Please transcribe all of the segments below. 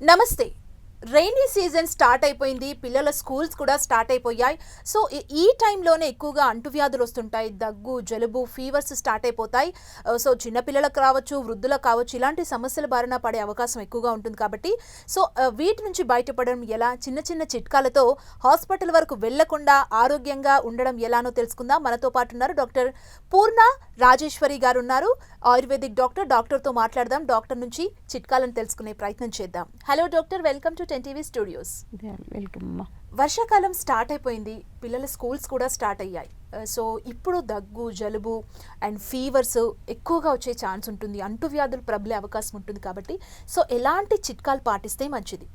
నమస్తే. Rainy season start అయిపోయింది. పిల్లల స్కూల్స్ కూడా స్టార్ట్ అయిపోయాయి. సో, ఈ టైంలోనే ఎక్కువగా అంటువ్యాధులు వస్తుంటాయి. దగ్గు, జలుబు, ఫీవర్స్ స్టార్ట్ అయిపోతాయి. సో, చిన్న పిల్లలకు కావచ్చు, వృద్ధులకు కావచ్చు, ఇలాంటి సమస్యల బారిన పడే అవకాశం ఎక్కువగా ఉంటుంది కాబట్టి, సో, వీటి నుంచి బయటపడడం ఎలా? చిన్న చిన్న చిట్కాలతో హాస్పిటల్ వరకు వెళ్లకుండా ఆరోగ్యంగా ఉండడం ఎలానో తెలుసుకుందాం. మనతో పాటు ఉన్నారు డాక్టర్ పూర్ణ రాజేశ్వరి గారు ఉన్నారు. Ayurvedic doctor. డాక్టర్తో మాట్లాడదాం. డాక్టర్ నుంచి చిట్కాలను తెలుసుకునే ప్రయత్నం చేద్దాం. Hello doctor, welcome to 10 TV studios. Welcome అమ్మా. వర్షాకాలం స్టార్ట్ అయిపోయింది. పిల్లల స్కూల్స్ కూడా స్టార్ట్ అయ్యాయి. సో ఇప్పుడు దగ్గు, జలుబు అండ్ ఫీవర్స్ ఎక్కువగా వచ్చే ఛాన్స్ ఉంటుంది. అంటువ్యాధులు ప్రబలే అవకాశం ఉంటుంది కాబట్టి సో ఎలాంటి చిట్కాలు పాటిస్తే మంచిది?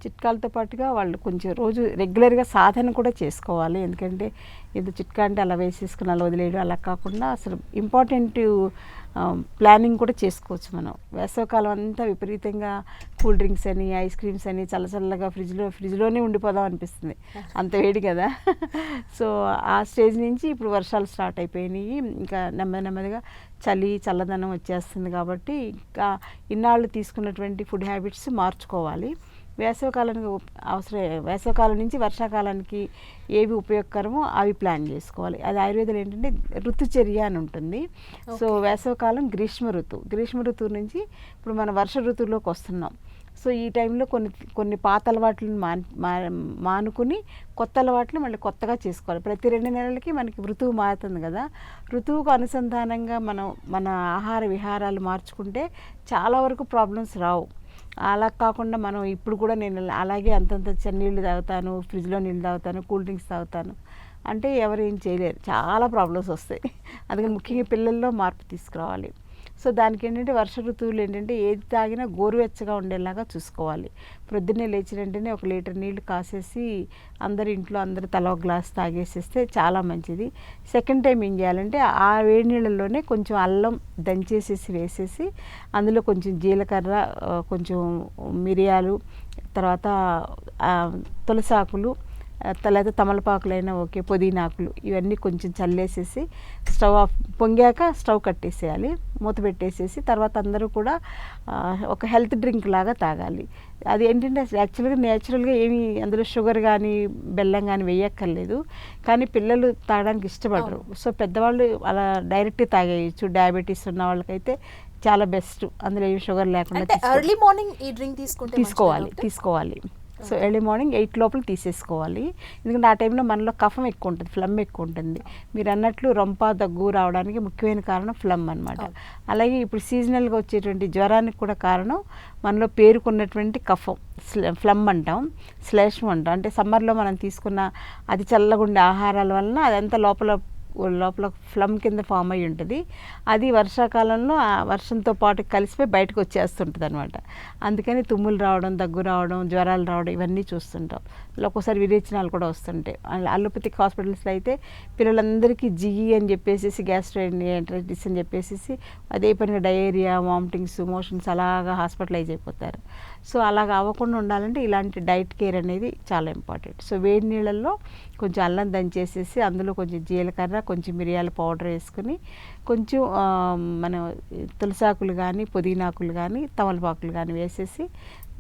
చిట్కాలతో పాటుగా వాళ్ళు కొంచెం రోజు రెగ్యులర్గా సాధన కూడా చేసుకోవాలి. ఎందుకంటే ఏదో చిట్కా అంటే అలా వేసేసుకుని అలా వదిలేయడం అలా కాకుండా అసలు ఇంపార్టెంట్ ప్లానింగ్ కూడా చేసుకోవచ్చు మనం. వేసవికాలం అంతా విపరీతంగా కూల్ డ్రింక్స్ అని, ఐస్ క్రీమ్స్ అని చల్లచల్లగా ఫ్రిడ్జ్లోనే ఉండిపోదాం అనిపిస్తుంది, అంత వేడి కదా. సో ఆ స్టేజ్ నుంచి ఇప్పుడు వర్షాలు స్టార్ట్ అయిపోయినాయి. ఇంకా నెమ్మదిగా చల్లదనం వచ్చేస్తుంది కాబట్టి ఇంకా ఇన్నాళ్ళు తీసుకున్నటువంటి ఫుడ్ హ్యాబిట్స్ మార్చుకోవాలి. వేసవికాలం నుంచి వర్షాకాలానికి ఏవి ఉపయోగకరమో అవి ప్లాన్ చేసుకోవాలి. అది ఆయుర్వేదంలో ఏంటంటే ఋతుచర్య అని ఉంటుంది. సో వేసవికాలం గ్రీష్మ ఋతువు నుంచి ఇప్పుడు మనం వర్ష ఋతువులోకి వస్తున్నాం. సో ఈ టైంలో కొన్ని పాత అలవాట్లను మానుకుని కొత్త అలవాట్లు మళ్ళీ కొత్తగా చేసుకోవాలి. ప్రతి 2 నెలలకి మనకి ఋతువు మారుతుంది కదా. ఋతువుకు అనుసంధానంగా మనం మన ఆహార విహారాలు మార్చుకుంటే చాలా వరకు ప్రాబ్లమ్స్ రావు. అలా కాకుండా మనం ఇప్పుడు కూడా నేను అలాగే అంతంత నీళ్ళు తాగుతాను, ఫ్రిడ్జ్లో నీళ్ళు తాగుతాను, కూల్ డ్రింక్స్ తాగుతాను అంటే ఎవరు ఏం చేయలేరు, చాలా ప్రాబ్లమ్స్ వస్తాయి. అందుకని ముఖ్యంగా పిల్లల్లో మార్పు తీసుకురావాలి. సో దానికి ఏంటంటే వర్ష ఋతువులు ఏంటంటే ఏది తాగినా గోరువెచ్చగా ఉండేలాగా చూసుకోవాలి. ప్రొద్దున్నే లేచిన వెంటనే 1 లీటర్ నీళ్లు కాసేసి అందరూ తల ఒక గ్లాస్ తాగేసేస్తే చాలా మంచిది. సెకండ్ టైం ఏం చేయాలంటే ఆ వేడి నీళ్ళల్లోనే కొంచెం అల్లం దంచేసేసి వేసేసి అందులో కొంచెం జీలకర్ర, కొంచెం మిరియాలు, తర్వాత తులసాకులు, లేదా తమలపాకులైనా ఓకే, పుదీనాకులు ఇవన్నీ కొంచెం చల్లేసేసి పొంగాక స్టవ్ కట్టేసేయాలి, మూత పెట్టేసేసి తర్వాత అందరూ కూడా ఒక హెల్త్ డ్రింక్ లాగా తాగాలి. అది ఏంటంటే యాక్చువల్గా నేచురల్గా ఏమీ అందులో షుగర్ కానీ బెల్లం కానీ వేయక్కర్లేదు, కానీ పిల్లలు తాగడానికి ఇష్టపడరు. సో పెద్దవాళ్ళు అలా డైరెక్ట్ తాగేయచ్చు. డయాబెటీస్ ఉన్న వాళ్ళకైతే చాలా బెస్ట్, అందులో ఏమి షుగర్ లేకుండా ఎర్లీ మార్నింగ్ ఈ డ్రింక్ తీసుకోవాలి. సో ఎర్లీ మార్నింగ్ 8 లోపల తీసేసుకోవాలి. ఎందుకంటే ఆ టైంలో మనలో కఫం ఎక్కువ ఉంటుంది, ఫ్లమ్ ఎక్కువ ఉంటుంది. మీరు అన్నట్లు రొంప, దగ్గు రావడానికి ముఖ్యమైన కారణం ఫ్లమ్ అనమాట. అలాగే ఇప్పుడు సీజనల్గా వచ్చేటువంటి జ్వరానికి కూడా కారణం మనలో పేరుకున్నటువంటి కఫం, ఫ్లమ్ అంటాం, శ్లేష్మం అంటాం. అంటే సమ్మర్లో మనం తీసుకున్న అది చల్లగుండే ఆహారాల వలన అదంతా లోపల ఫ్లమ్ కింద ఫామ్ అయ్యి ఉంటుంది. అది వర్షాకాలంలో ఆ వర్షంతో పాటు కలిసిపోయి బయటకు వచ్చేస్తుంటుంది అనమాట. అందుకని తుమ్ములు రావడం, దగ్గు రావడం, జ్వరాలు రావడం ఇవన్నీ చూస్తుంటాం. ఒక్కోసారి విరేచనాలు కూడా వస్తుంటాయి. అలోపతిక్ హాస్పిటల్స్లో అయితే పిల్లలందరికీ జిఈ అని చెప్పేసి, గ్యాస్ట్రైటిస్ అని చెప్పేసి అదే పనిగా డయేరియా, వామిటింగ్స్, మోషన్స్ అలాగా హాస్పిటలైజ్ అయిపోతారు. సో అలాగ అవ్వకుండా ఉండాలంటే ఇలాంటి డైట్ కేర్ అనేది చాలా ఇంపార్టెంట్. సో వేడి నీళ్ళల్లో కొంచెం అల్లం దంచేసేసి అందులో కొంచెం జీలకర్ర, కొంచెం మిరియాల పౌడర్ వేసుకుని కొంచెం మనం తులసాకులు కానీ, పుదీనాకులు కానీ, తమలపాకులు కానీ వేసేసి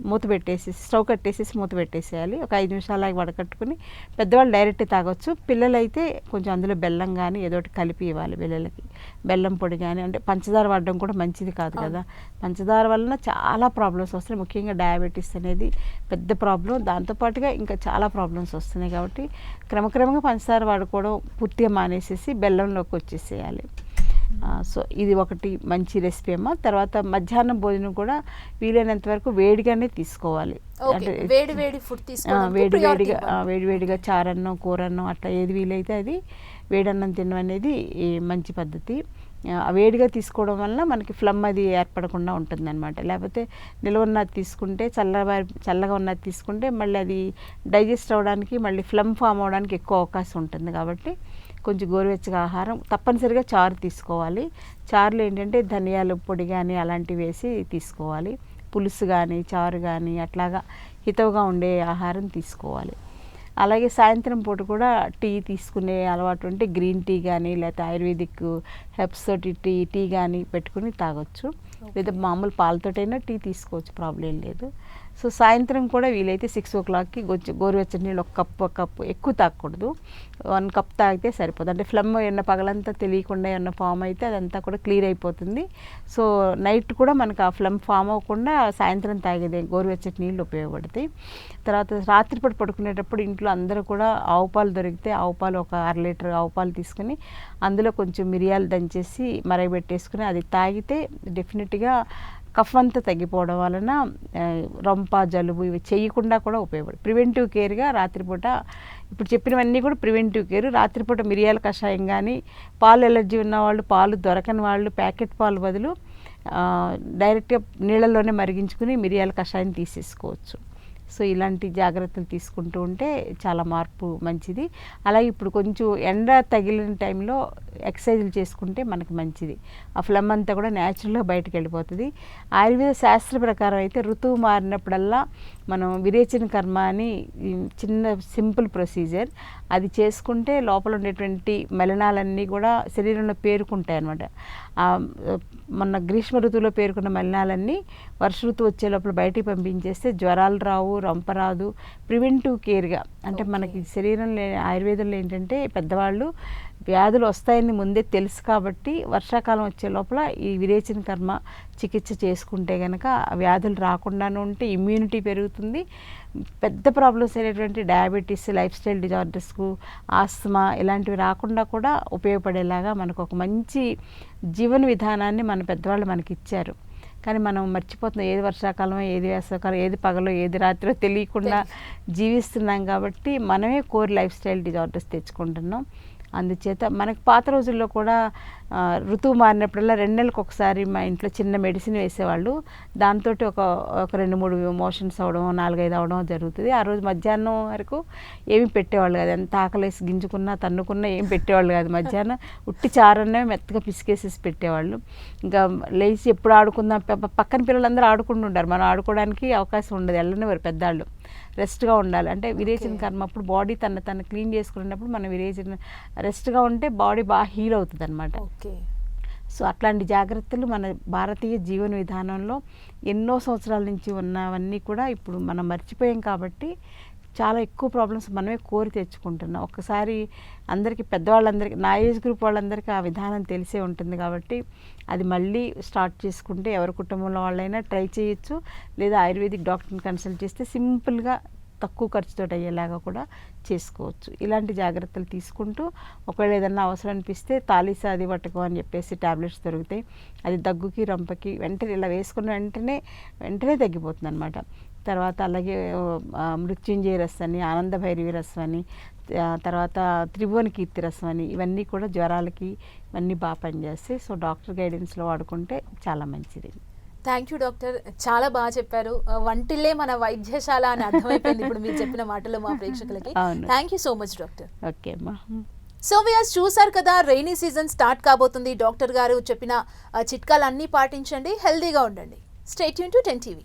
మూత పెట్టేసేసి స్టవ్ కట్టేసేసి మూత పెట్టేసేయాలి. ఒక 5 నిమిషాలు వడకట్టుకుని పెద్దవాళ్ళు డైరెక్ట్ తాగొచ్చు. పిల్లలైతే కొంచెం అందులో బెల్లం కానీ ఏదో ఒకటి కలిపి ఇవ్వాలి పిల్లలకి. బెల్లం పొడి కానీ, అంటే పంచదార వాడడం కూడా మంచిది కాదు కదా. పంచదార వలన చాలా ప్రాబ్లమ్స్ వస్తున్నాయి. ముఖ్యంగా డయాబెటీస్ అనేది పెద్ద ప్రాబ్లం. దాంతోపాటుగా ఇంకా చాలా ప్రాబ్లమ్స్ వస్తున్నాయి కాబట్టి క్రమక్రమంగా పంచదార వాడుకోవడం పూర్తిగా మానేసేసి బెల్లంలోకి వచ్చేసేయాలి. సో ఇది ఒకటి మంచి రెసిపీ అమ్మ. తర్వాత మధ్యాహ్నం భోజనం కూడా వీలైనంత వరకు వేడిగానే తీసుకోవాలి. అంటే వేడివేడిగా చారన్నం, కూరన్నం అట్లా ఏది వీలైతే అది వేడన్నం తినడం అనేది మంచి పద్ధతి. వేడిగా తీసుకోవడం వల్ల మనకి ఫ్లమ్ అది ఏర్పడకుండా ఉంటుంది అనమాట. లేకపోతే నిల్వ ఉన్నది తీసుకుంటే, చల్లగా ఉన్నది తీసుకుంటే మళ్ళీ అది డైజెస్ట్ అవ్వడానికి, మళ్ళీ ఫ్లమ్ ఫామ్ అవ్వడానికి ఎక్కువ అవకాశం ఉంటుంది. కాబట్టి కొంచెం గోరువెచ్చగా ఆహారం, తప్పనిసరిగా చారు తీసుకోవాలి. చారులో ఏంటంటే ధనియాల పొడి కానీ అలాంటివి వేసి తీసుకోవాలి. పులుసు కానీ, చారు కానీ అట్లాగా హితవుగా ఉండే ఆహారం తీసుకోవాలి. అలాగే సాయంత్రం పూట కూడా టీ తీసుకునే అలవాటు ఉంటే గ్రీన్ టీ కానీ, లేకపోతే ఆయుర్వేదిక్ హెర్బ్స్ తోటి టీ కానీ పెట్టుకుని తాగొచ్చు. లేదా మామూలు పాలతోటైనా టీ తీసుకోవచ్చు, ప్రాబ్లం లేదు. సో సాయంత్రం కూడా వీలైతే 6 o'clockకి గోరువెచ్చని నీళ్ళు ఒక కప్పు ఎక్కువ తాగకూడదు, 1 కప్ తాగితే సరిపోతుంది. అంటే ఫ్లమ్ ఏమన్నా పగలంతా తెలియకుండా ఏమన్నా ఫామ్ అయితే అదంతా కూడా క్లియర్ అయిపోతుంది. సో నైట్ కూడా మనకు ఆ ఫ్లమ్ ఫామ్ అవ్వకుండా సాయంత్రం తాగేది గోరువెచ్చని నీళ్ళు ఉపయోగపడతాయి. తర్వాత రాత్రిపూట పడుకునేటప్పుడు ఇంట్లో అందరూ కూడా ఆవు పాలు దొరికితే ఆవు పాలు ఒక 1/2 లీటర్ ఆవు పాలు తీసుకుని అందులో కొంచెం మిరియాలు దంచేసి మరగబెట్టేసుకుని అది తాగితే డెఫినెట్గా కఫ్ అంతా తగ్గిపోవడం వలన రొంప జలుబు ఇవి చేయకుండా కూడా ఉపయోగపడు. ప్రివెంటివ్ కేర్గా రాత్రిపూట ఇప్పుడు చెప్పినవన్నీ కూడా ప్రివెంటివ్ కేర్. రాత్రిపూట మిరియాల కషాయం కానీ, పాలు ఎలర్జీ ఉన్నవాళ్ళు, పాలు దొరకని వాళ్ళు ప్యాకెట్ పాలు బదులు డైరెక్ట్గా నీళ్ళల్లోనే మరిగించుకుని మిరియాల కషాయం తీసేసుకోవచ్చు. సో ఇలాంటి జాగ్రత్తలు తీసుకుంటూ ఉంటే చాలా మార్పు మంచిది. అలాగే ఇప్పుడు కొంచెం ఎండ తగిలిన టైంలో ఎక్సర్సైజులు చేసుకుంటే మనకి మంచిది. ఆ ఫ్లమ్ అంతా కూడా న్యాచురల్గా బయటకు వెళ్ళిపోతుంది. ఆయుర్వేద శాస్త్ర ప్రకారం అయితే ఋతువు మారినప్పుడల్లా మనం విరేచన కర్మ అని చిన్న సింపుల్ ప్రొసీజర్ అది చేసుకుంటే లోపల ఉండేటువంటి మలినాలన్నీ కూడా శరీరంలో పేరుకుంటాయి అన్నమాట. మొన్న గ్రీష్మ ఋతువులో పేరుకున్న మలినాలన్నీ వర్ష ఋతువు వచ్చే లోపల బయటికి పంపించేస్తే జ్వరాలు రావు, రంప రాదు. ప్రివెంటివ్ కేర్గా అంటే మనకి శరీరంలో ఆయుర్వేదంలో ఏంటంటే పెద్దవాళ్ళు వ్యాధులు వస్తాయని ముందే తెలుసు కాబట్టి వర్షాకాలం వచ్చే లోపల ఈ విరేచన కర్మ చికిత్స చేసుకుంటే కనుక వ్యాధులు రాకుండానే ఉంటే ఇమ్యూనిటీ పెరుగుతుంది. పెద్ద ప్రాబ్లమ్స్ అయినటువంటి డయాబెటీస్, లైఫ్ స్టైల్ డిజార్డర్స్కు, ఆస్తమా ఇలాంటివి రాకుండా కూడా ఉపయోగపడేలాగా మనకు ఒక మంచి జీవన విధానాన్ని మన పెద్దవాళ్ళు మనకి ఇచ్చారు. కానీ మనం మర్చిపోతున్నాం, ఏది వర్షాకాలమో ఏది వేసవకాలం, ఏది పగలో ఏది రాత్రో తెలియకుండా జీవిస్తున్నాం. కాబట్టి మనమే కోర్ లైఫ్ స్టైల్ డిజార్డర్స్ తెచ్చుకుంటున్నాం. అందుచేత మనకు పాత రోజుల్లో కూడా ఋతువు మారినప్పుడల్లా 2 నెలలకు ఒకసారి మా ఇంట్లో చిన్న మెడిసిన్ వేసేవాళ్ళు. దాంతో ఒక 2-3 మోషన్స్ అవ్వడం, 4-5 అవ్వడం జరుగుతుంది. ఆ రోజు మధ్యాహ్నం వరకు ఏమి పెట్టేవాళ్ళు కాదు. ఎంత ఆకలేసి గింజుకున్నా తన్నుకున్నా ఏం పెట్టేవాళ్ళు కాదు. మధ్యాహ్నం ఉట్టి చారన్నే మెత్తగా పిసికేసేసి పెట్టేవాళ్ళు. ఇంకా లేచి ఎప్పుడు ఆడుకుందాం, పక్కన పిల్లలందరూ ఆడుకుంటుంటారు, మనం ఆడుకోవడానికి అవకాశం ఉండదు, వెళ్ళనివారు పెద్దవాళ్ళు. రెస్ట్గా ఉండాలి అంటే విరేచన కర్మ అప్పుడు బాడీ తను క్లీన్ చేసుకున్నప్పుడు మనం విరేచన రెస్ట్గా ఉంటే బాడీ బాగా హీల్ అవుతుంది అనమాట. సో అట్లాంటి జాగ్రత్తలు మన భారతీయ జీవన విధానంలో ఎన్నో సంవత్సరాల నుంచి ఉన్నవన్నీ కూడా ఇప్పుడు మనం మర్చిపోయాం. కాబట్టి చాలా ఎక్కువ ప్రాబ్లమ్స్ మనమే కోరి తెచ్చుకుంటున్నాం. ఒక్కసారి అందరికీ పెద్దవాళ్ళందరికీ, నా ఏజ్ గ్రూప్ వాళ్ళందరికీ ఆ విధానం తెలిసే ఉంటుంది. కాబట్టి అది మళ్ళీ స్టార్ట్ చేసుకుంటే ఎవరి కుటుంబంలో వాళ్ళైనా ట్రై చేయొచ్చు. లేదా ఆయుర్వేదిక్ డాక్టర్ని కన్సల్ట్ చేస్తే సింపుల్గా తక్కువ ఖర్చుతో అయ్యేలాగా కూడా చేసుకోవచ్చు. ఇలాంటి జాగ్రత్తలు తీసుకుంటూ ఒకవేళ ఏదన్నా అవసరం అనిపిస్తే తాలీసా అది పట్టుకో అని చెప్పేసి ట్యాబ్లెట్స్ దొరుకుతాయి. అది దగ్గుకి రంపకి వెంటనే ఇలా వేసుకున్న వెంటనే తగ్గిపోతుంది అనమాట. తర్వాత అలాగే మృత్యుంజయ రసం అని, ఆనంద భైరవి రసం అని, తర్వాత త్రిభువన కీర్తి రసం అని, ఇవన్నీ కూడా జ్వరాలకి ఇవన్నీ బాగా పనిచేస్తాయి. సో డాక్టర్ గైడెన్స్లో వాడుకుంటే చాలా మంచిది. థ్యాంక్ యూ డాక్టర్, చాలా బాగా చెప్పారు. వంటిల్లే మన వైద్యశాల అని అర్థమైపోయింది ఇప్పుడు మీరు చెప్పిన మాటలు మా ప్రేక్షకులకి. Thank you so much doctor. Okay అమ్మా. సో వ్యూయర్స్ చూసారు కదా, రైనీ సీజన్ స్టార్ట్ కాబోతుంది. డాక్టర్ గారు చెప్పిన చిట్కాలు అన్నీ పాటించండి, హెల్దీగా ఉండండి. Stay tune to 10 TV.